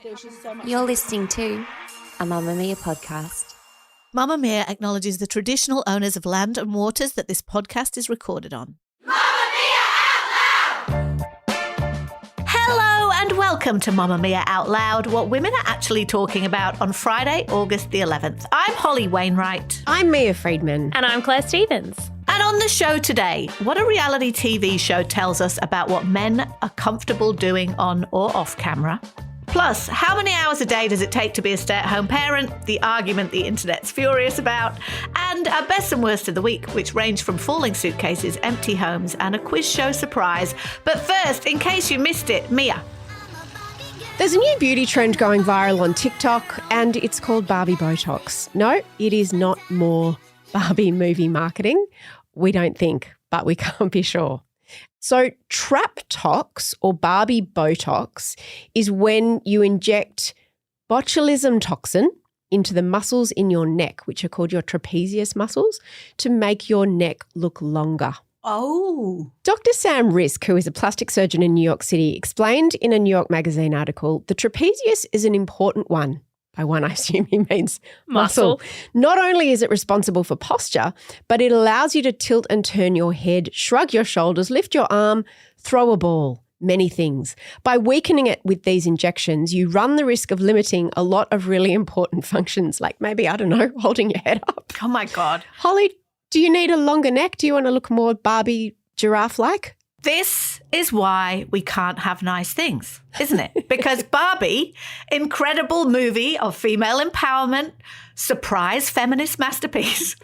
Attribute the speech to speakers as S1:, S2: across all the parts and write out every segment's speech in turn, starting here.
S1: There's just so much.
S2: You're listening to a Mamamia podcast.
S3: Mamamia acknowledges the traditional owners of land and waters that this podcast is recorded on. Hello and welcome to Mamamia Out Loud, what women are actually talking about on Friday, August the 11th. I'm Holly Wainwright.
S4: I'm Mia Freedman.
S5: And I'm Clare Stevens.
S3: And on the show today, what a reality TV show tells us about what men are comfortable doing on or off camera. Plus, how many hours a day does it take to be a stay-at-home parent, the argument the internet's furious about, and our best and worst of the week, which range from falling suitcases, empty homes, and a quiz show surprise. But first, in case you missed it, Mia.
S4: There's a new beauty trend going viral on TikTok, and it's called Barbie Botox. No, it is not more Barbie movie marketing. We don't think, but we can't be sure. So Trap-tox or Barbie Botox is when you inject botulism toxin into the muscles in your neck, which are called your trapezius muscles, to make your neck look longer.
S3: Oh.
S4: Dr. Sam Risk, who is a plastic surgeon in New York City, explained in a New York Magazine article, the trapezius is an important one. By one, I assume he means muscle. Not only is it responsible for posture, but it allows you to tilt and turn your head, shrug your shoulders, lift your arm, throw a ball, many things. By weakening it with these injections, you run the risk of limiting a lot of really important functions, like maybe, I don't know, holding your head up.
S3: Oh, my God.
S4: Holly, do you need a longer neck? Do you want to look more Barbie giraffe-like?
S3: This is why we can't have nice things, isn't it? Because Barbie, incredible movie of female empowerment, surprise feminist masterpiece,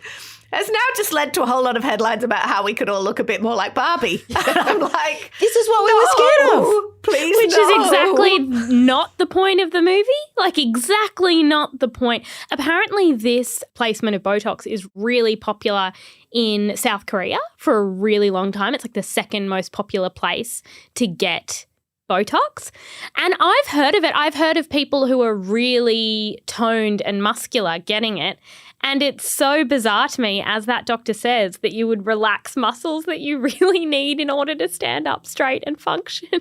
S3: has now just led to a whole lot of headlines about how we could all look a bit more like Barbie. And I'm like,
S4: this is what we were scared of.
S3: Please,
S5: Which
S3: no.
S5: is exactly not the point of the movie. Like, exactly not the point. Apparently, this placement of Botox is really popular in South Korea for a really long time. It's like the second most popular place to get Botox. And I've heard of it. I've heard of people who are really toned and muscular getting it. And it's so bizarre to me, as that doctor says, that you would relax muscles that you really need in order to stand up straight and function.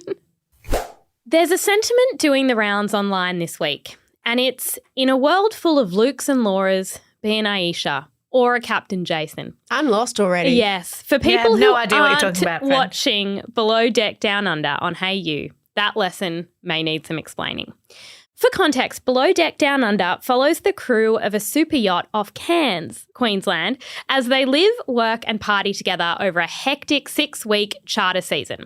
S5: There's a sentiment doing the rounds online this week, and it's, in a world full of Lukes and Lauras, be an Aisha or a Captain Jason.
S4: I'm lost already.
S5: Yes. For people
S3: no
S5: who
S3: idea what you're
S5: aren't
S3: talking about, friend.
S5: watching Below Deck Down Under on Hey You, that lesson may need some explaining. For context, Below Deck Down Under follows the crew of a super yacht off Cairns, Queensland, as they live, work and party together over a hectic 6-week charter season.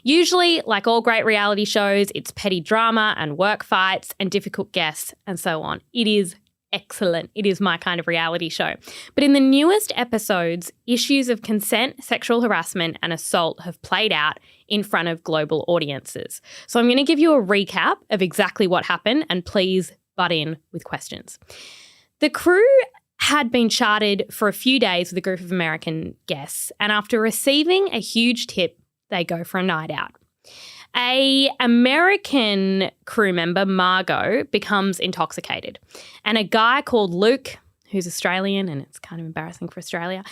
S5: Usually, like all great reality shows, it's petty drama and work fights and difficult guests and so on. It is excellent. It is my kind of reality show. But in the newest episodes, issues of consent, sexual harassment and assault have played out in front of global audiences. So I'm going to give you a recap of exactly what happened, and please butt in with questions. The crew had been chartered for a few days with a group of American guests, and after receiving a huge tip, they go for a night out. A American crew member, Margot, becomes intoxicated, and a guy called Luke, who's Australian, and it's kind of embarrassing for Australia,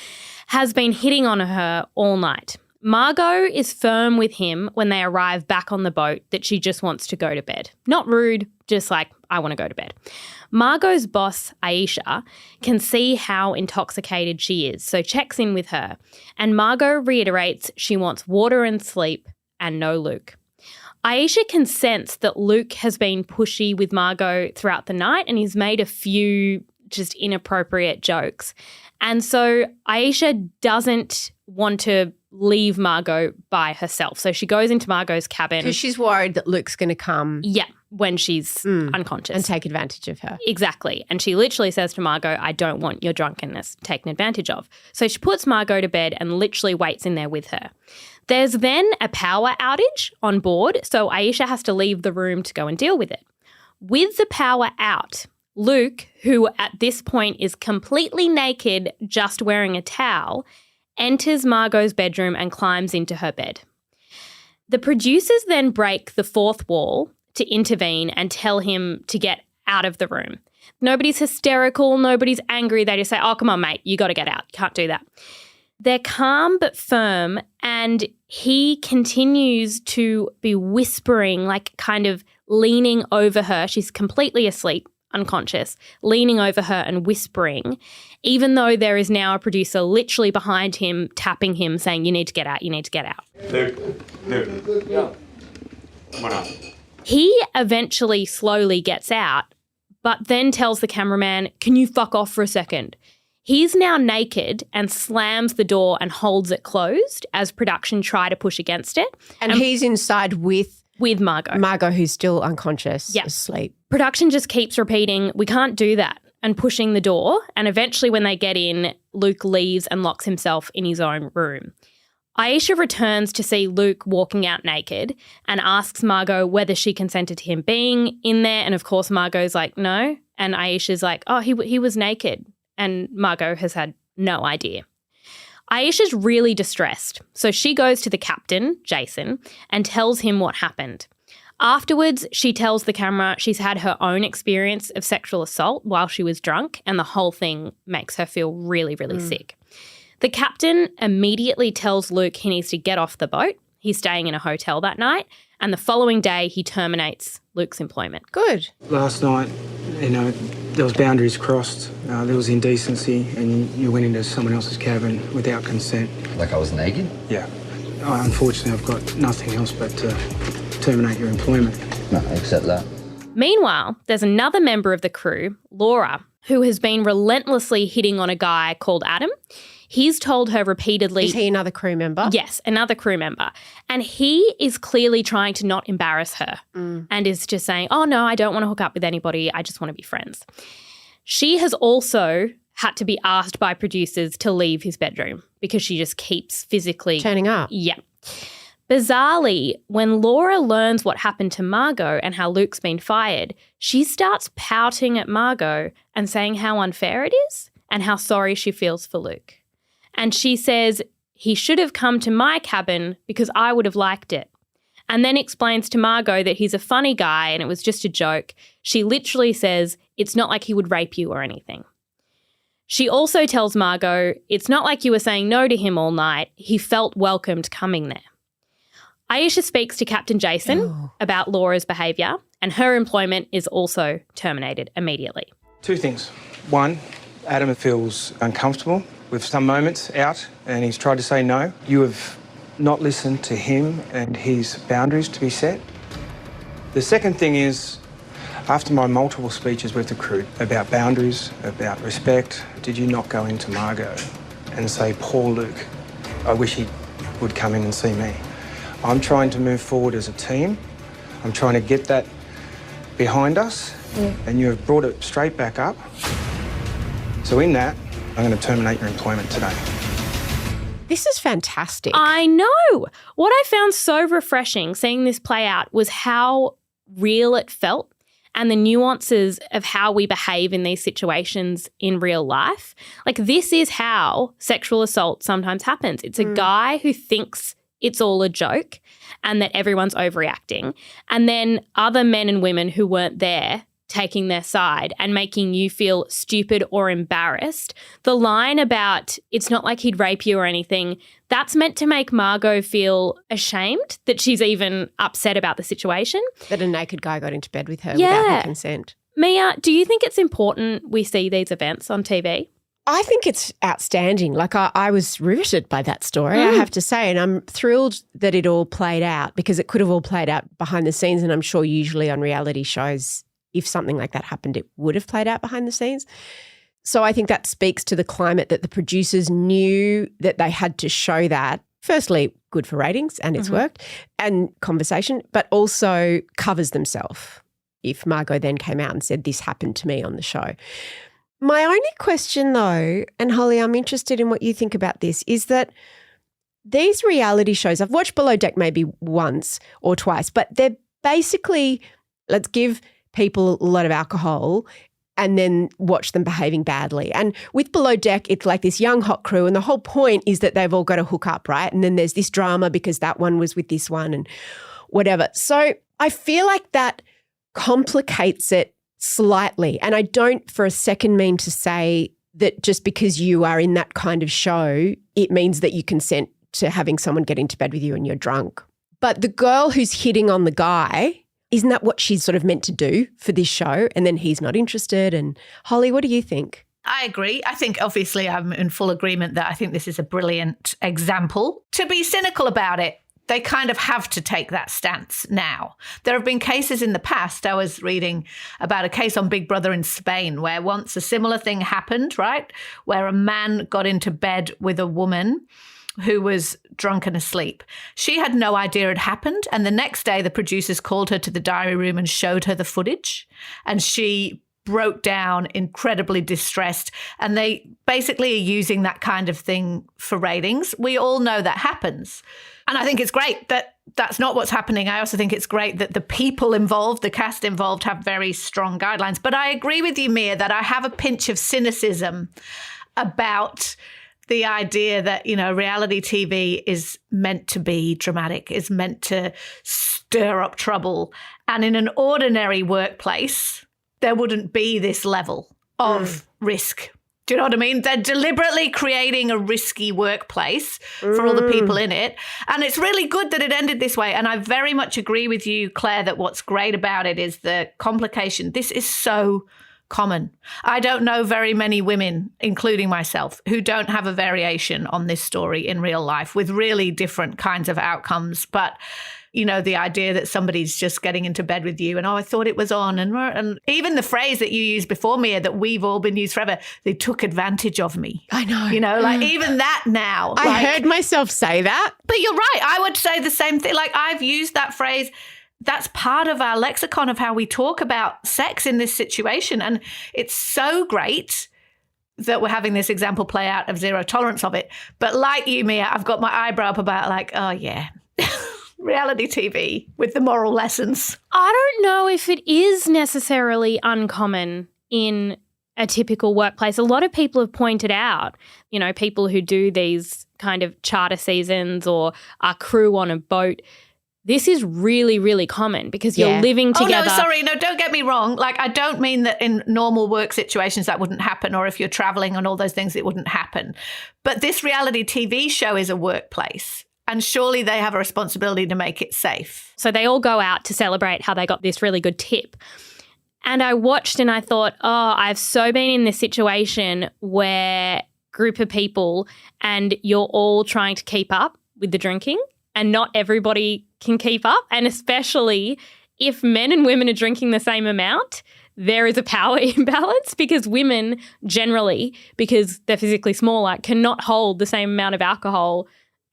S5: has been hitting on her all night. Margot is firm with him when they arrive back on the boat that she just wants to go to bed. Not rude, just like, I want to go to bed. Margot's boss, Aisha, can see how intoxicated she is, so checks in with her. And Margot reiterates she wants water and sleep and no Luke. Aisha can sense that Luke has been pushy with Margot throughout the night, and he's made a few just inappropriate jokes. And so Aisha doesn't want to leave Margot by herself. So she goes into Margot's cabin.
S4: Because she's worried that Luke's going to come.
S5: Yeah, when she's unconscious.
S4: And take advantage of her.
S5: Exactly. And she literally says to Margot, I don't want your drunkenness taken advantage of. So she puts Margot to bed and literally waits in there with her. There's then a power outage on board, so Aisha has to leave the room to go and deal with it. With the power out, Luke, who at this point is completely naked, just wearing a towel, enters Margot's bedroom and climbs into her bed. The producers then break the fourth wall to intervene and tell him to get out of the room. Nobody's hysterical, nobody's angry. They just say, oh, come on, mate, you got to get out. You can't do that. They're calm but firm, and he continues to be whispering, like kind of leaning over her. She's completely asleep, unconscious, leaning over her and whispering, even though there is now a producer literally behind him, tapping him, saying, you need to get out, you need to get out.
S1: Luke. Yeah. Come on up.
S5: He eventually slowly gets out, but then tells the cameraman, can you fuck off for a second? He's now naked and slams the door and holds it closed as production try to push against it.
S4: And he's inside with
S5: Margot.
S4: Margot, who's still unconscious, asleep.
S5: Production just keeps repeating, we can't do that, and pushing the door. And eventually when they get in, Luke leaves and locks himself in his own room. Aisha returns to see Luke walking out naked and asks Margot whether she consented to him being in there. And of course, Margot's like, no. And Aisha's like, oh, he was naked. And Margot has had no idea. Aisha's really distressed, so she goes to the captain, Jason, and tells him what happened. Afterwards, she tells the camera she's had her own experience of sexual assault while she was drunk, and the whole thing makes her feel really, really sick. The captain immediately tells Luke he needs to get off the boat. He's staying in a hotel that night, and the following day he terminates Luke's employment.
S4: Good.
S6: Last night, there was boundaries crossed, there was indecency, and you went into someone else's cabin without consent.
S7: Like I was naked?
S6: Yeah. Unfortunately, I've got nothing else but to terminate your employment.
S7: No, I accept that.
S5: Meanwhile, there's another member of the crew, Laura, who has been relentlessly hitting on a guy called Adam. He's told her repeatedly...
S4: Is he another crew member?
S5: Yes, another crew member. And he is clearly trying to not embarrass her and is just saying, oh, no, I don't want to hook up with anybody. I just want to be friends. She has also had to be asked by producers to leave his bedroom because she just keeps physically...
S4: Turning up.
S5: Yeah. Bizarrely, when Laura learns what happened to Margot and how Luke's been fired, she starts pouting at Margot and saying how unfair it is and how sorry she feels for Luke. And she says, he should have come to my cabin because I would have liked it. And then explains to Margot that he's a funny guy and it was just a joke. She literally says, it's not like he would rape you or anything. She also tells Margot, it's not like you were saying no to him all night. He felt welcomed coming there. Aisha speaks to Captain Jason about Laura's behaviour, and her employment is also terminated immediately.
S6: Two things. One, Adam feels uncomfortable with some moments out and he's tried to say no. You have not listened to him and his boundaries to be set. The second thing is, after my multiple speeches with the crew about boundaries, about respect, did you not go into Margot and say, poor Luke, I wish he would come in and see me? I'm trying to move forward as a team. I'm trying to get that behind us, and you have brought it straight back up. So in that, I'm going to terminate your employment today.
S4: This is fantastic.
S5: I know. What I found so refreshing seeing this play out was how real it felt and the nuances of how we behave in these situations in real life. Like, this is how sexual assault sometimes happens. It's a guy who thinks it's all a joke and that everyone's overreacting, and then other men and women who weren't there taking their side and making you feel stupid or embarrassed. The line about it's not like he'd rape you or anything, that's meant to make Margot feel ashamed that she's even upset about the situation.
S4: That a naked guy got into bed with her without her consent.
S5: Mia, do you think it's important we see these events on TV?
S4: I think it's outstanding. Like, I was riveted by that story, I have to say, and I'm thrilled that it all played out because it could have all played out behind the scenes, and I'm sure usually on reality shows, if something like that happened, it would have played out behind the scenes. So I think that speaks to the climate that the producers knew that they had to show that. Firstly, good for ratings, and it's worked, and conversation, but also covers themselves if Margot then came out and said, this happened to me on the show. My only question though, and Holly, I'm interested in what you think about this, is that these reality shows, I've watched Below Deck maybe once or twice, but they're basically, let's give people a lot of alcohol and then watch them behaving badly. And with Below Deck, it's like this young hot crew, and the whole point is that they've all got to hook up, right? And then there's this drama because that one was with this one and whatever. So I feel like that complicates it slightly. And I don't for a second mean to say that just because you are in that kind of show, it means that you consent to having someone get into bed with you and you're drunk. But the girl who's hitting on the guy, Isn't that what she's sort of meant to do for this show? And then he's not interested. And Holly, what do you think?
S3: I agree. I think obviously I'm in full agreement that I think this is a brilliant example. To be cynical about it, they kind of have to take that stance now. There have been cases in the past. I was reading about a case on Big Brother in Spain where once a similar thing happened, right? Where a man got into bed with a woman who was drunk and asleep. She had no idea it happened. And the next day, the producers called her to the diary room and showed her the footage. And she broke down, incredibly distressed. And they basically are using that kind of thing for ratings. We all know that happens. And I think it's great that that's not what's happening. I also think it's great that the people involved, the cast involved, have very strong guidelines. But I agree with you, Mia, that I have a pinch of cynicism about the idea that, you know, reality TV is meant to be dramatic, is meant to stir up trouble. And in an ordinary workplace, there wouldn't be this level of risk. Do you know what I mean? They're deliberately creating a risky workplace for all the people in it. And it's really good that it ended this way. And I very much agree with you, Claire, that what's great about it is the complication. This is so common. I don't know very many women, including myself, who don't have a variation on this story in real life with really different kinds of outcomes. But you know, the idea that somebody's just getting into bed with you and, oh, I thought it was on. And even the phrase that you used before, Mia, that we've all been used forever, they took advantage of me.
S4: I know.
S3: You know, like even that now.
S4: I heard myself say that.
S3: But you're right. I would say the same thing. Like I've used that phrase. That's part of our lexicon of how we talk about sex in this situation. And it's so great that we're having this example play out of zero tolerance of it. But like you, Mia, I've got my eyebrow up about like, oh, yeah. Reality TV with the moral lessons.
S5: I don't know if it is necessarily uncommon in a typical workplace. A lot of people have pointed out, you know, people who do these kind of charter seasons or are crew on a boat. This is really, really common because you're living together.
S3: Oh, no, sorry. No, don't get me wrong. Like, I don't mean that in normal work situations that wouldn't happen, or if you're traveling and all those things, it wouldn't happen. But this reality TV show is a workplace. And surely they have a responsibility to make it safe.
S5: So they all go out to celebrate how they got this really good tip. And I watched and I thought, oh, I've so been in this situation where group of people and you're all trying to keep up with the drinking and not everybody can keep up. And especially if men and women are drinking the same amount, there is a power imbalance because women generally, because they're physically smaller, cannot hold the same amount of alcohol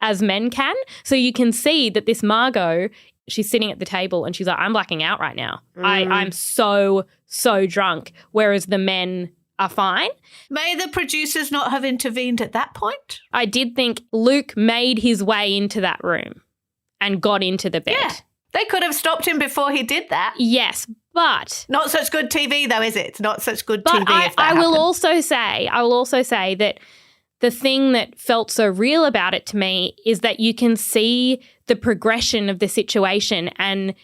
S5: as men can. So you can see that this Margot, she's sitting at the table and she's like, I'm blacking out right now. I'm so drunk, whereas the men are fine.
S3: May the producers not have intervened at that point?
S5: I did think Luke made his way into that room and got into the bed.
S3: Yeah, they could have stopped him before he did that.
S5: Yes, but...
S3: Not such good TV though, is it? It's not such good
S5: TV
S3: if that happened.
S5: I will also say that the thing that felt so real about it to me is that you can see the progression of the situation, and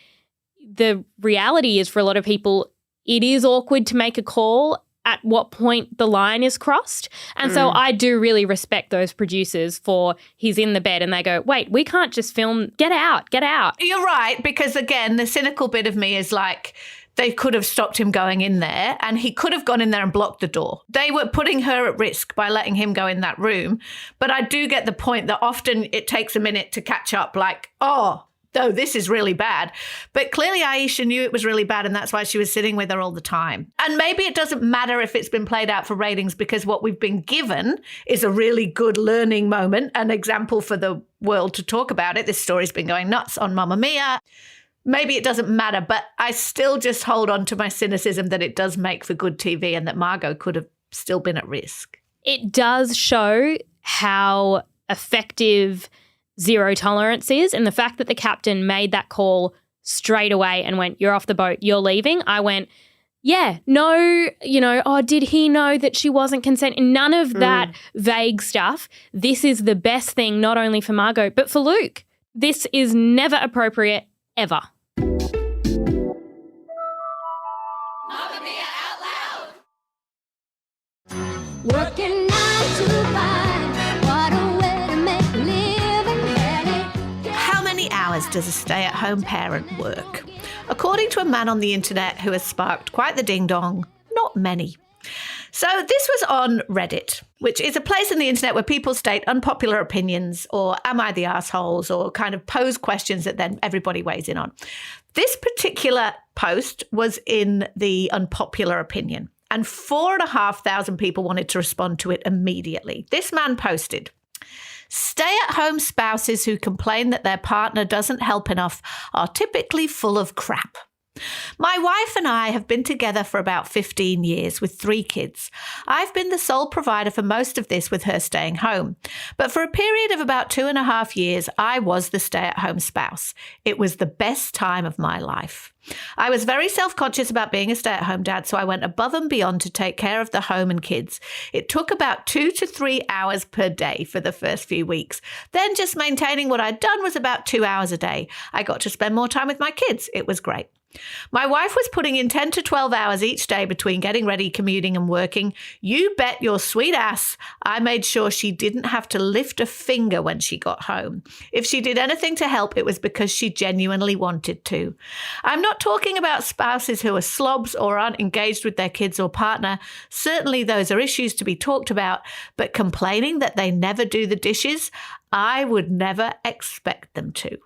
S5: the reality is for a lot of people, it is awkward to make a call at what point the line is crossed. And so I do really respect those producers for he's in the bed and they go, wait, we can't just film, get out.
S3: You're right, because again, the cynical bit of me is like, they could have stopped him going in there and he could have gone in there and blocked the door. They were putting her at risk by letting him go in that room. But I do get the point that often it takes a minute to catch up, like, oh, no, this is really bad. But clearly Aisha knew it was really bad and that's why she was sitting with her all the time. And maybe it doesn't matter if it's been played out for ratings because what we've been given is a really good learning moment, an example for the world to talk about it. This story's been going nuts on Mamamia. Maybe it doesn't matter, but I still just hold on to my cynicism that it does make for good TV and that Margot could have still been at risk.
S5: It does show how effective zero tolerance is, and the fact that the captain made that call straight away and went, you're off the boat, you're leaving. I went, yeah, no, you know, oh, did he know that she wasn't consenting? None of that vague stuff. This is the best thing, not only for Margot, but for Luke. This is never appropriate, ever.
S8: Working 9 to 5, what a way to make a living.
S3: How many hours does a stay-at-home parent work? according to a man on the internet who has sparked quite the ding-dong. Not many. So this was on Reddit, which is a place on the internet where people state unpopular opinions or am I the arseholes or kind of pose questions that then everybody weighs in on. This particular post was in the unpopular opinion, and 4,500 people wanted to respond to it immediately. This man posted, "Stay-at-home spouses who complain that their partner doesn't help enough are typically full of crap. My wife and I have been together for about 15 years with 3 kids. I've been the sole provider for most of this with her staying home. But for a period of about 2.5 years, I was the stay-at-home spouse. It was the best time of my life. I was very self-conscious about being a stay-at-home dad, so I went above and beyond to take care of the home and kids. It took about 2 to 3 hours per day for the first few weeks. Then just maintaining what I'd done was about 2 hours a day. I got to spend more time with my kids. It was great. My wife was putting in 10 to 12 hours each day between getting ready, commuting and working. You bet your sweet ass I made sure she didn't have to lift a finger when she got home. If she did anything to help, it was because she genuinely wanted to. I'm not talking about spouses who are slobs or aren't engaged with their kids or partner. Certainly those are issues to be talked about, but complaining that they never do the dishes, I would never expect them to."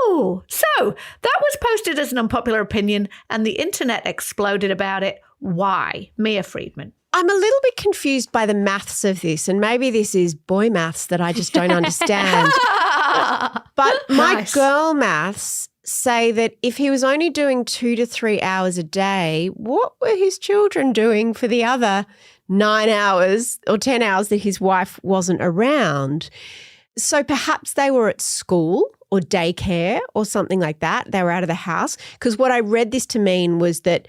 S3: Oh, so that was posted as an unpopular opinion and the internet exploded about it. Why? Mia Freedman.
S4: I'm a little bit confused by the maths of this, and maybe this is boy maths that I just don't understand. But my girl maths say that if he was only doing 2 to 3 hours a day, what were his children doing for the other 9 hours or 10 hours that his wife wasn't around? So perhaps they were at school or daycare or something like that. They were out of the house. Because what I read this to mean was that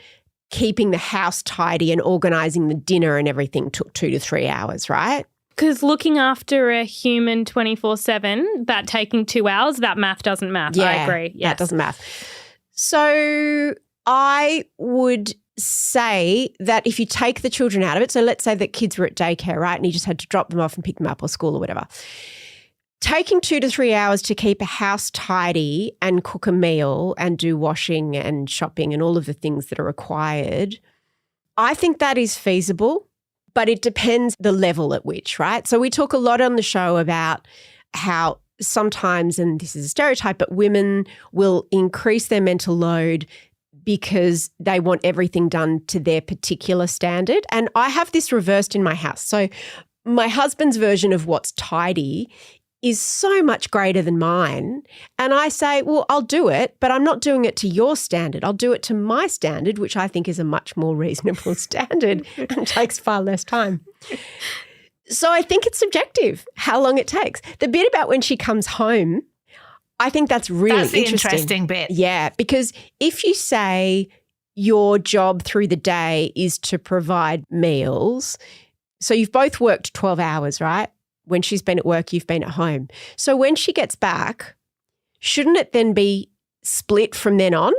S4: keeping the house tidy and organising the dinner and everything took 2 to 3 hours, right?
S5: Because looking after a human 24/7, that taking 2 hours, that math doesn't math.
S4: Yeah,
S5: I agree. Yes.
S4: That doesn't math. So I would say that if you take the children out of it, so let's say that kids were at daycare, right, and you just had to drop them off and pick them up or school or whatever, taking 2 to 3 hours to keep a house tidy and cook a meal and do washing and shopping and all of the things that are required, I think that is feasible, but it depends the level at which, right? So we talk a lot on the show about how sometimes, and this is a stereotype, but women will increase their mental load because they want everything done to their particular standard. And I have this reversed in my house. So my husband's version of what's tidy is so much greater than mine. And I say, well, I'll do it, but I'm not doing it to your standard. I'll do it to my standard, which I think is a much more reasonable standard and takes far less time. So I think it's subjective how long it takes. The bit about when she comes home, I think that's really
S3: interesting bit.
S4: Yeah, because if you say your job through the day is to provide meals, so you've both worked 12 hours, right? When she's been at work, you've been at home. So when she gets back, shouldn't it then be split from then on?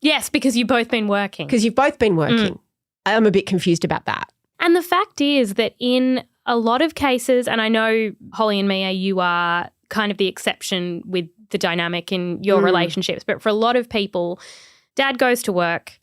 S5: Yes, because you've both been working.
S4: Because you've both been working. I'm a bit confused about that.
S5: And the fact is that in a lot of cases, and I know, Holly and Mia, you are kind of the exception with the dynamic in your relationships, but for a lot of people, dad goes to work,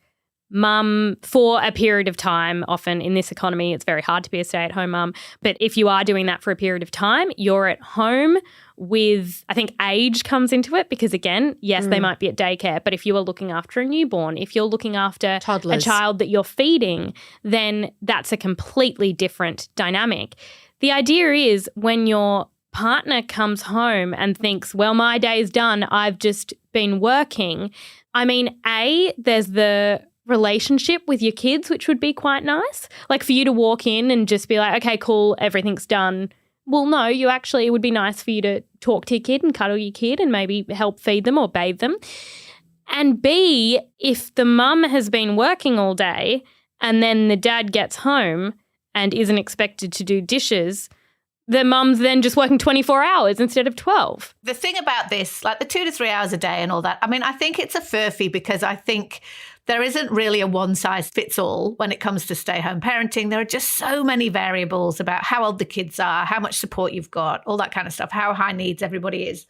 S5: mum for a period of time. Often in this economy, it's very hard to be a stay-at-home mum. But if you are doing that for a period of time, you're at home with, I think age comes into it because, again, yes, they might be at daycare, but if you are looking after a newborn, if you're looking after
S4: toddlers,
S5: a child that you're feeding, then that's a completely different dynamic. The idea is when your partner comes home and thinks, well, my day's done, I've just been working. I mean, there's the relationship with your kids, which would be quite nice. Like for you to walk in and just be like, okay, cool, everything's done. Well, no, it would be nice for you to talk to your kid and cuddle your kid and maybe help feed them or bathe them. And B, if the mum has been working all day and then the dad gets home and isn't expected to do dishes, the mum's then just working 24 hours instead of 12.
S3: The thing about this, like the 2 to 3 hours a day and all that, I mean, I think it's a furphy because I think there isn't really a one-size-fits-all when it comes to stay-home parenting. There are just so many variables about how old the kids are, how much support you've got, all that kind of stuff, how high needs everybody is.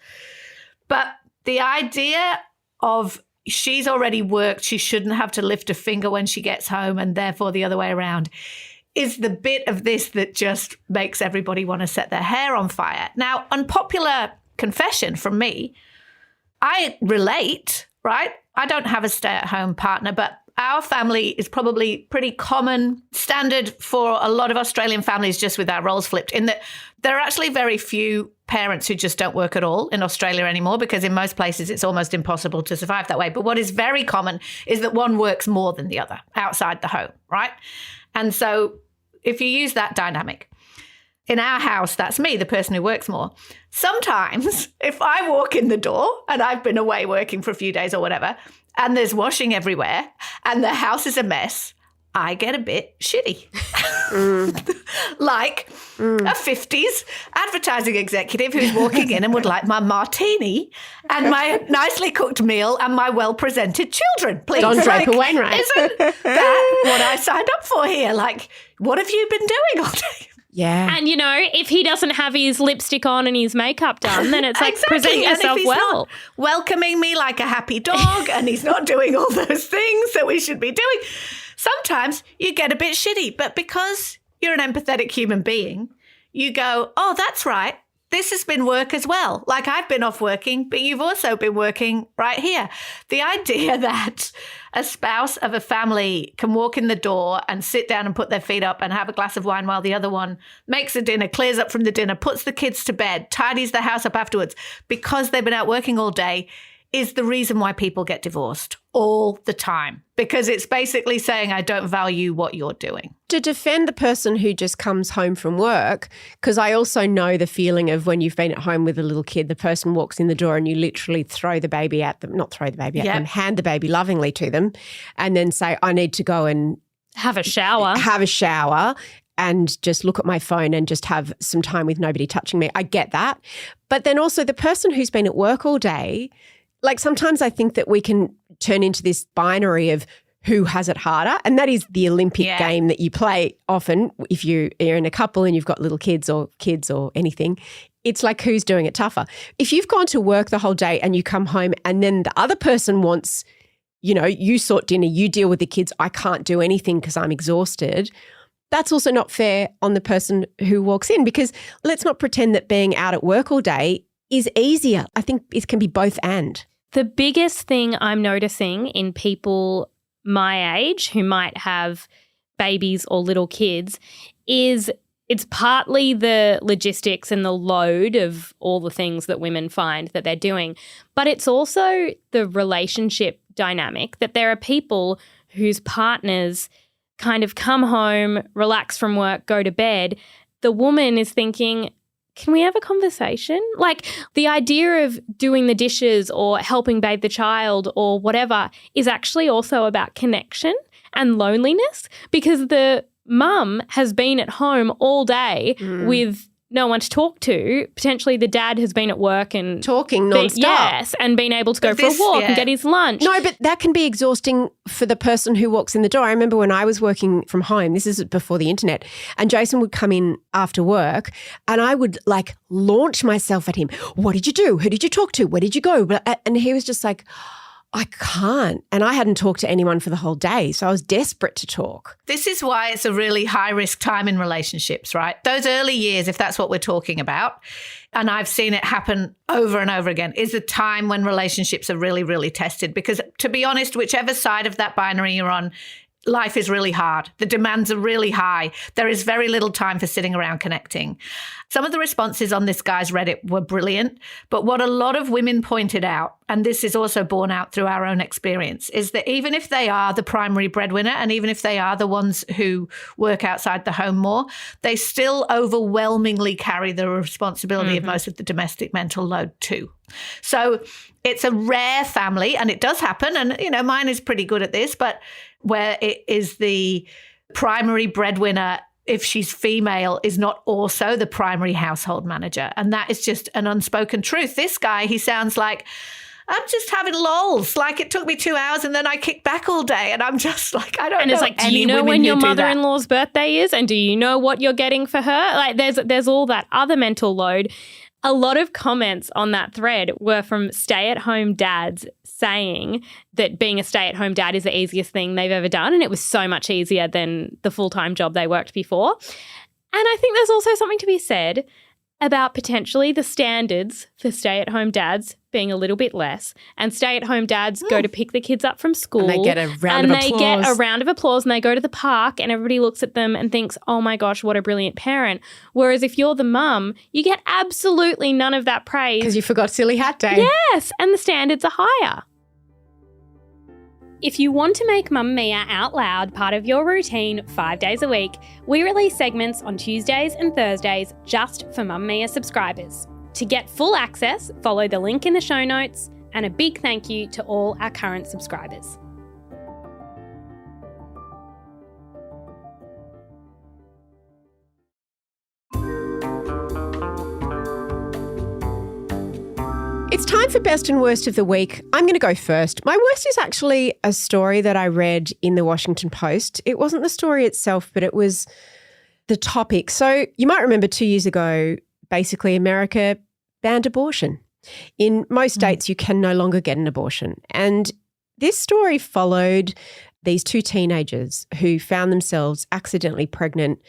S3: But the idea of she's already worked, she shouldn't have to lift a finger when she gets home, and therefore the other way around, is the bit of this that just makes everybody want to set their hair on fire. Now, unpopular confession from me, I relate, right? I don't have a stay-at-home partner, but our family is probably pretty common standard for a lot of Australian families, just with our roles flipped, in that there are actually very few parents who just don't work at all in Australia anymore, because in most places it's almost impossible to survive that way. But what is very common is that one works more than the other outside the home, right? And so if you use that dynamic, in our house, that's me, the person who works more. Sometimes if I walk in the door and I've been away working for a few days or whatever, and there's washing everywhere and the house is a mess, I get a bit shitty. Like a 50s advertising executive who's walking in and would like my martini and my nicely cooked meal and my well-presented children, please.
S4: Don Draper Wainwright.
S3: Isn't that what I signed up for here? Like, what have you been doing all day?
S4: Yeah.
S5: And, you know, if he doesn't have his lipstick on and his makeup done, then it's like, present yourself
S3: and if he's
S5: well.
S3: Not welcoming me like a happy dog and he's not doing all those things that we should be doing, sometimes you get a bit shitty. But because you're an empathetic human being, you go, oh, that's right. This has been work as well. Like, I've been off working, but you've also been working right here. The idea that a spouse of a family can walk in the door and sit down and put their feet up and have a glass of wine while the other one makes a dinner, clears up from the dinner, puts the kids to bed, tidies the house up afterwards because they've been out working all day, is the reason why people get divorced all the time, because it's basically saying, I don't value what you're doing.
S4: To defend the person who just comes home from work, because I also know the feeling of when you've been at home with a little kid, the person walks in the door and you literally throw the baby at them, not throw the baby at them, hand the baby lovingly to them and then say, I need to go and
S5: have a shower.
S4: And just look at my phone and just have some time with nobody touching me. I get that. But then also the person who's been at work all day, like sometimes I think that we can turn into this binary of who has it harder. And that is the Olympic game that you play often if you're in a couple and you've got little kids or anything. It's like, who's doing it tougher? If you've gone to work the whole day and you come home and then the other person wants, you know, you sort dinner, you deal with the kids, I can't do anything because I'm exhausted. That's also not fair on the person who walks in, because let's not pretend that being out at work all day is easier. I think it can be both and.
S5: The biggest thing I'm noticing in people my age who might have babies or little kids is it's partly the logistics and the load of all the things that women find that they're doing, but it's also the relationship dynamic, that there are people whose partners kind of come home, relax from work, go to bed. The woman is thinking, can we have a conversation? Like, the idea of doing the dishes or helping bathe the child or whatever is actually also about connection and loneliness, because the mum has been at home all day with no one to talk to. Potentially the dad has been at work and
S4: talking nonstop.
S5: Yes, and been able to go for a walk and get his lunch.
S4: No, but that can be exhausting for the person who walks in the door. I remember when I was working from home, this is before the internet, and Jason would come in after work and I would like launch myself at him. What did you do? Who did you talk to? Where did you go? And he was just like, I can't. And I hadn't talked to anyone for the whole day, so I was desperate to talk.
S3: This is why it's a really high-risk time in relationships, right? Those early years, if that's what we're talking about, and I've seen it happen over and over again, is a time when relationships are really, really tested. Because to be honest, whichever side of that binary you're on, life is really hard. The demands are really high. There is very little time for sitting around connecting. Some of the responses on this guy's Reddit were brilliant, but what a lot of women pointed out, and this is also borne out through our own experience, is that even if they are the primary breadwinner and even if they are the ones who work outside the home more, they still overwhelmingly carry the responsibility of most of the domestic mental load too. So it's a rare family, and it does happen, and you know, mine is pretty good at this, but where it is the primary breadwinner, if she's female, is not also the primary household manager. And that is just an unspoken truth. This guy, he sounds like, I'm just having lols. Like, it took me 2 hours and then I kicked back all day. And I'm just like, I don't know.
S5: And it's like, do you know when your mother-in-law's birthday is? And do you know what you're getting for her? Like, there's all that other mental load. A lot of comments on that thread were from stay-at-home dads saying that being a stay-at-home dad is the easiest thing they've ever done, and it was so much easier than the full-time job they worked before. And I think there's also something to be said about potentially the standards for stay-at-home dads being a little bit less, and stay-at-home dads go to pick the kids up from school.
S4: And they get a round of applause.
S5: And they get a round of applause, and they go to the park and everybody looks at them and thinks, oh my gosh, what a brilliant parent. Whereas if you're the mum, you get absolutely none of that praise.
S4: Because you forgot silly hat day.
S5: Yes, and the standards are higher. If you want to make Mamamia out loud part of your routine 5 days a week, we release segments on Tuesdays and Thursdays just for Mamamia subscribers. To get full access, follow the link in the show notes, and a big thank you to all our current subscribers.
S4: It's time for best and worst of the week. I'm going to go first. My worst is actually a story that I read in the Washington Post. It wasn't the story itself, but it was the topic. So you might remember 2 years ago, basically America banned abortion. In most states, you can no longer get an abortion. And this story followed these two teenagers who found themselves accidentally pregnant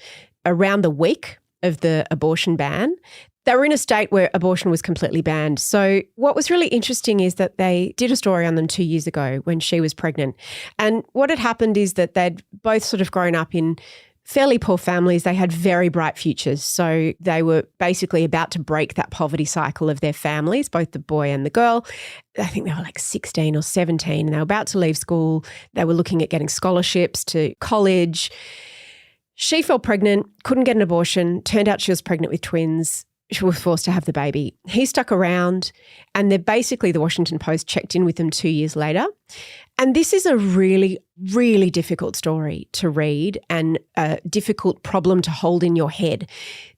S4: around the week of the abortion ban. They were in a state where abortion was completely banned. So what was really interesting is that they did a story on them 2 years ago when she was pregnant. And what had happened is that they'd both sort of grown up in fairly poor families. They had very bright futures. So they were basically about to break that poverty cycle of their families, both the boy and the girl. I think they were like 16 or 17 and they were about to leave school. They were looking at getting scholarships to college. She fell pregnant, couldn't get an abortion. Turned out she was pregnant with twins. She was forced to have the baby. He stuck around and they're basically, the Washington Post checked in with them 2 years later. And this is a really, really difficult story to read and a difficult problem to hold in your head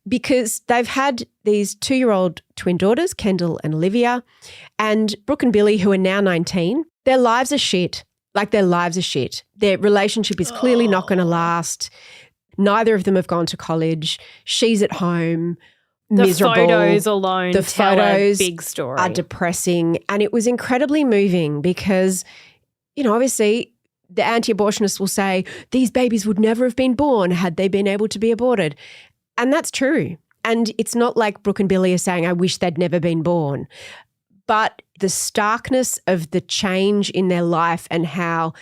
S4: because they've had these 2-year-old twin daughters, Kendall and Olivia, and Brooke and Billy, who are now 19. Their lives are shit. Like their lives are shit. Their relationship is clearly not going to last. Neither of them have gone to college. She's at home. Miserable.
S5: The photos alone
S4: the
S5: tell
S4: photos
S5: a big story.
S4: Are depressing. And it was incredibly moving because, you know, obviously the anti-abortionists will say these babies would never have been born had they been able to be aborted. And that's true. And it's not like Brooke and Billy are saying, I wish they'd never been born. But the starkness of the change in their life and how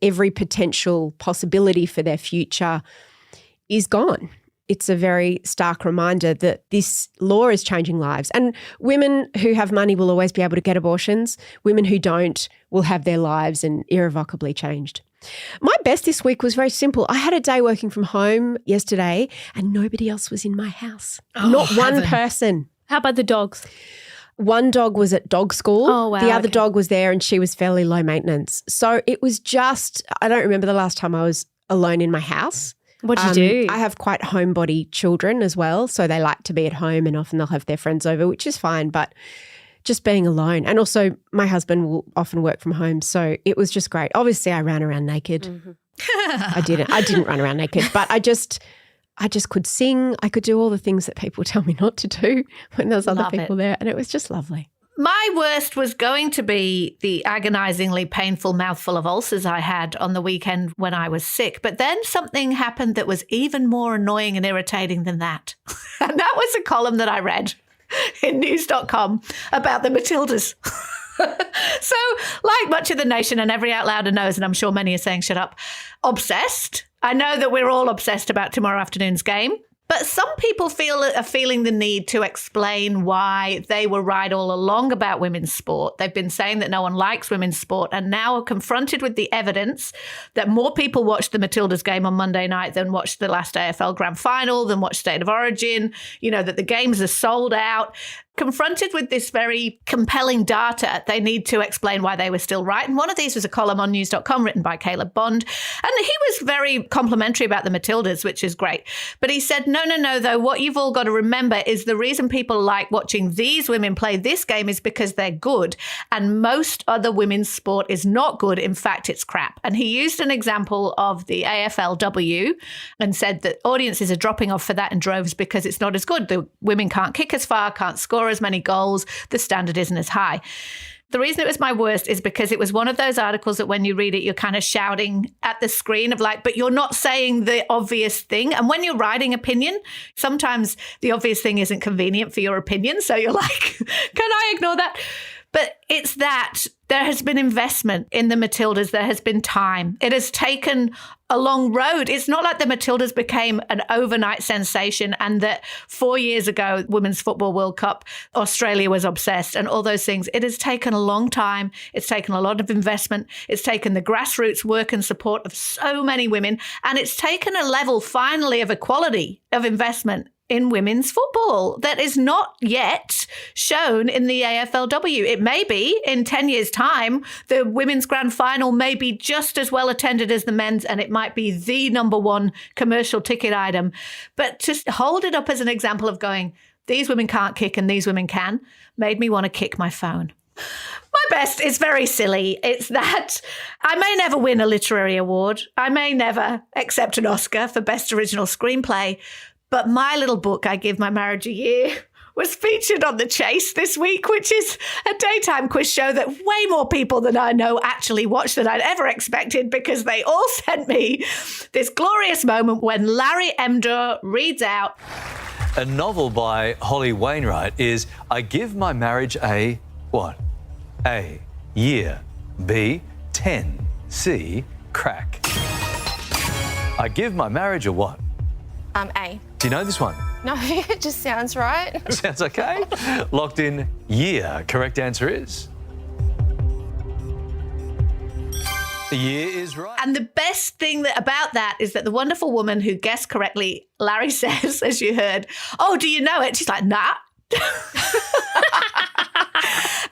S4: every potential possibility for their future is gone. It's a very stark reminder that this law is changing lives. And women who have money will always be able to get abortions. Women who don't will have their lives and irrevocably changed. My best this week was very simple. I had a day working from home yesterday and nobody else was in my house. Not one person.
S5: How about the dogs?
S4: One dog was at dog school.
S5: Oh, wow.
S4: The other dog was there and she was fairly low maintenance. So it was just, I don't remember the last time I was alone in my house.
S5: What did you do?
S4: I have quite homebody children as well, so they like to be at home and often they'll have their friends over, which is fine, but just being alone. And also my husband will often work from home, so it was just great. Obviously I ran around naked. I didn't run around naked, but I just could sing. I could do all the things that people tell me not to do when there's other people there, and it was just lovely.
S3: My worst was going to be the agonisingly painful mouthful of ulcers I had on the weekend when I was sick. But then something happened that was even more annoying and irritating than that. And that was a column that I read in news.com about the Matildas. So, like much of the nation and every out louder knows, and I'm sure many are saying shut up, obsessed. I know that we're all obsessed about tomorrow afternoon's game. But some people are feeling the need to explain why they were right all along about women's sport. They've been saying that no one likes women's sport and now are confronted with the evidence that more people watched the Matildas game on Monday night than watched the last AFL Grand Final, than watched State of Origin, you know, that the games are sold out. Confronted with this very compelling data, they need to explain why they were still right. And one of these was a column on news.com written by Caleb Bond. And he was very complimentary about the Matildas, which is great. But he said, no, though, what you've all got to remember is the reason people like watching these women play this game is because they're good. And most other women's sport is not good. In fact, it's crap. And he used an example of the AFLW and said that audiences are dropping off for that in droves because it's not as good. The women can't kick as far, can't score as many goals. The standard isn't as high. The reason it was my worst is because it was one of those articles that when you read it, you're kind of shouting at the screen of like, but you're not saying the obvious thing. And when you're writing opinion, sometimes the obvious thing isn't convenient for your opinion. So you're like, can I ignore that? But it's that there has been investment in the Matildas. There has been time. It has taken a long road. It's not like the Matildas became an overnight sensation and that 4 years ago, Women's Football World Cup, Australia was obsessed and all those things. It has taken a long time. It's taken a lot of investment. It's taken the grassroots work and support of so many women. And it's taken a level finally of equality of investment in women's football that is not yet shown in the AFLW. It may be in 10 years' time, the women's grand final may be just as well attended as the men's, and it might be the number one commercial ticket item. But to hold it up as an example of going, these women can't kick and these women can, made me want to kick my phone. My best is very silly. It's that I may never win a literary award. I may never accept an Oscar for Best Original Screenplay. But my little book, I Give My Marriage a Year, was featured on The Chase this week, which is a daytime quiz show that way more people than I know actually watch than I'd ever expected, because they all sent me this glorious moment when Larry Emdur reads out.
S9: A novel by Holly Wainwright is I Give My Marriage a what? A, year. B, 10. C, crack. I give my marriage a what?
S10: A.
S9: Do you know this one?
S10: No, it just sounds right.
S9: Sounds okay. Locked in, year. Correct answer is? The year is right.
S3: And the best thing about that is that the wonderful woman who guessed correctly, Larry says, as you heard, oh, do you know it? She's like, nah.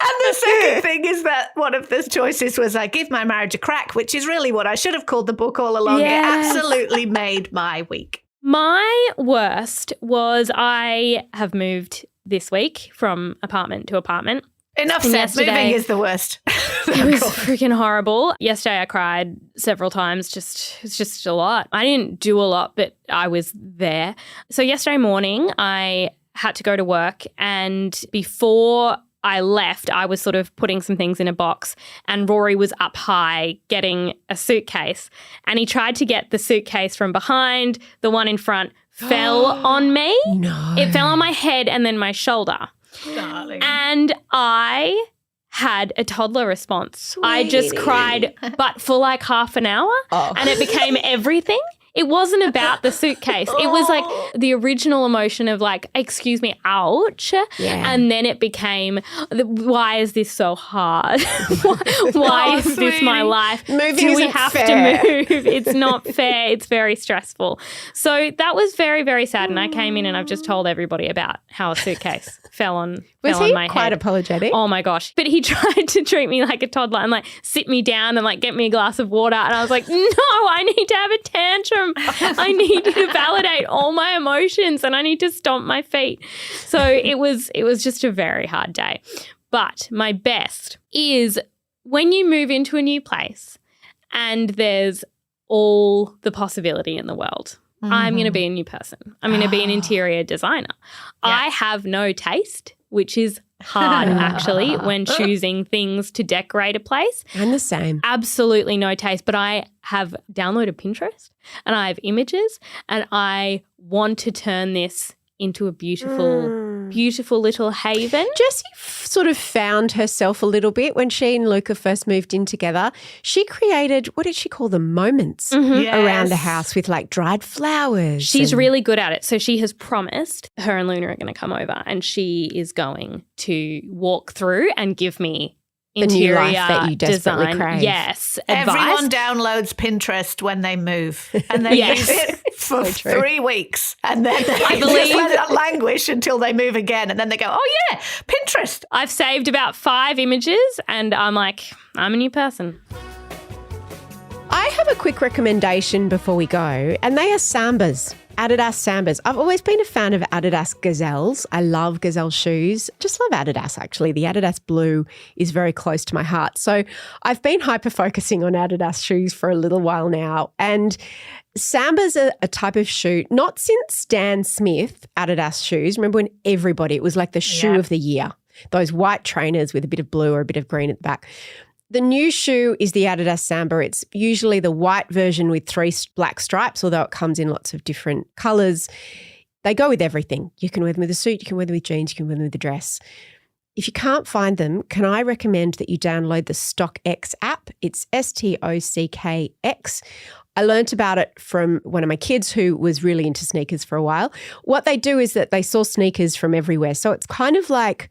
S3: And the second thing is that one of the choices was I Give My Marriage a Crack, which is really what I should have called the book all along.
S5: Yes.
S3: It absolutely made my week.
S5: My worst was I have moved this week from apartment to apartment.
S3: Enough said. Moving is the worst.
S5: It was freaking horrible. Yesterday I cried several times. It's just a lot. I didn't do a lot, but I was there. So yesterday morning I had to go to work, and before I left, I was sort of putting some things in a box, and Rory was up high getting a suitcase, and he tried to get the suitcase from behind. The one in front fell on me.
S4: No.
S5: It fell on my head and then my shoulder.
S3: Darling.
S5: And I had a toddler response. I just cried, but for like half an hour, and it became everything. It wasn't about the suitcase. It was like the original emotion of like, excuse me, ouch.
S4: Yeah.
S5: And then it became, why is this so hard? Why is this my life?
S4: Moving
S5: Do we
S4: isn't
S5: have
S4: fair.
S5: to move? It's not fair. It's very stressful. So that was very, very sad. And I came in and I've just told everybody about how a suitcase fell on my head.
S4: Was he quite apologetic?
S5: Oh my gosh. But he tried to treat me like a toddler and like sit me down and like get me a glass of water. And I was like, no, I need to have a tantrum. I need you to validate all my emotions and I need to stomp my feet. So it was just a very hard day. But my best is when you move into a new place and there's all the possibility in the world. Mm-hmm. I'm going to be a new person. I'm going to be an interior designer. Yeah. I have no taste, which is hard actually when choosing things to decorate a place.
S4: I'm the same.
S5: Absolutely no taste, but I have downloaded Pinterest and I have images and I want to turn this into a beautiful little haven.
S4: Jessie sort of found herself a little bit when she and Luca first moved in together. She created, what did she call them, moments around the house with like dried flowers.
S5: She's really good at it. So she has promised her and Luna are going to come over and she is going to walk through and give me interior
S4: the new life that you desperately
S5: design.
S4: crave.
S5: Yes. Advice.
S3: Everyone downloads Pinterest when they move and they use it for 3 weeks and then they just let it languish until they move again and then they go, oh yeah, Pinterest.
S5: I've saved about 5 images and I'm like, I'm a new person.
S4: I have a quick recommendation before we go, and they are Sambas. Adidas Sambas. I've always been a fan of Adidas Gazelles. I love Gazelle shoes. Just love Adidas, actually. The Adidas blue is very close to my heart. So I've been hyper-focusing on Adidas shoes for a little while now. And Sambas are a type of shoe, not since Stan Smith Adidas shoes. Remember when everybody, it was like the shoe of the year. those white trainers with a bit of blue or a bit of green at the back. The new shoe is the Adidas Samba. It's usually the white version with 3 black stripes, although it comes in lots of different colours. They go with everything. You can wear them with a suit, you can wear them with jeans, you can wear them with a dress. If you can't find them, can I recommend that you download the StockX app? It's StockX. I learnt about it from one of my kids who was really into sneakers for a while. What they do is that they source sneakers from everywhere. So it's kind of like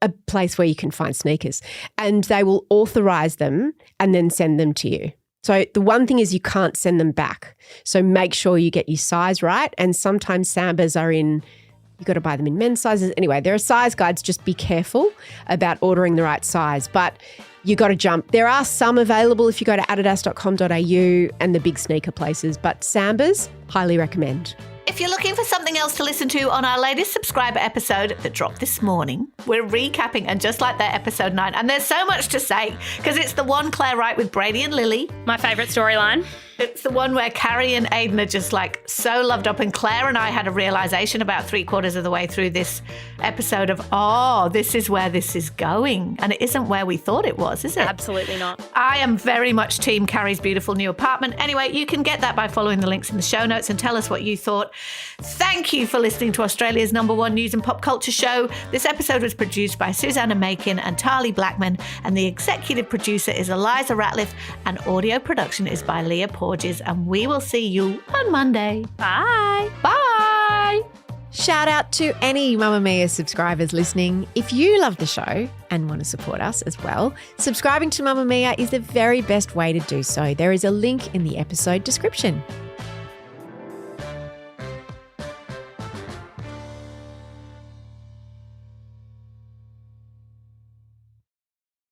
S4: a place where you can find sneakers, and they will authorise them and then send them to you. So the one thing is you can't send them back. So make sure you get your size right. And sometimes Sambas are in, you've got to buy them in men's sizes. Anyway, there are size guides. Just be careful about ordering the right size. But you got to jump. There are some available if you go to adidas.com.au and the big sneaker places. But Sambas, highly recommend.
S3: If you're looking for something else to listen to on our latest subscriber episode that dropped this morning, we're recapping, and just like that, episode 9. And there's so much to say because it's the one Clare write with Brady and Lily.
S5: My favourite storyline.
S3: It's the one where Carrie and Aidan are just like so loved up, and Clare and I had a realisation about 3/4 of the way through this episode of, oh, this is where this is going. And it isn't where we thought it was, is it?
S5: Absolutely not.
S3: I am very much team Carrie's beautiful new apartment. Anyway, you can get that by following the links in the show notes and tell us what you thought. Thank you for listening to Australia's #1 news and pop culture show. This episode was produced by Susannah Makin and Tahli Blackman, and the executive producer is Lize, Ratliff, and audio production is by Leah, Porges, and we will see you on Monday.
S5: Bye.
S3: Bye.
S4: Shout out to any Mamamia subscribers listening. If you love the show and want to support us as well, subscribing to Mamamia is the very best way to do so. There is a link in the episode description.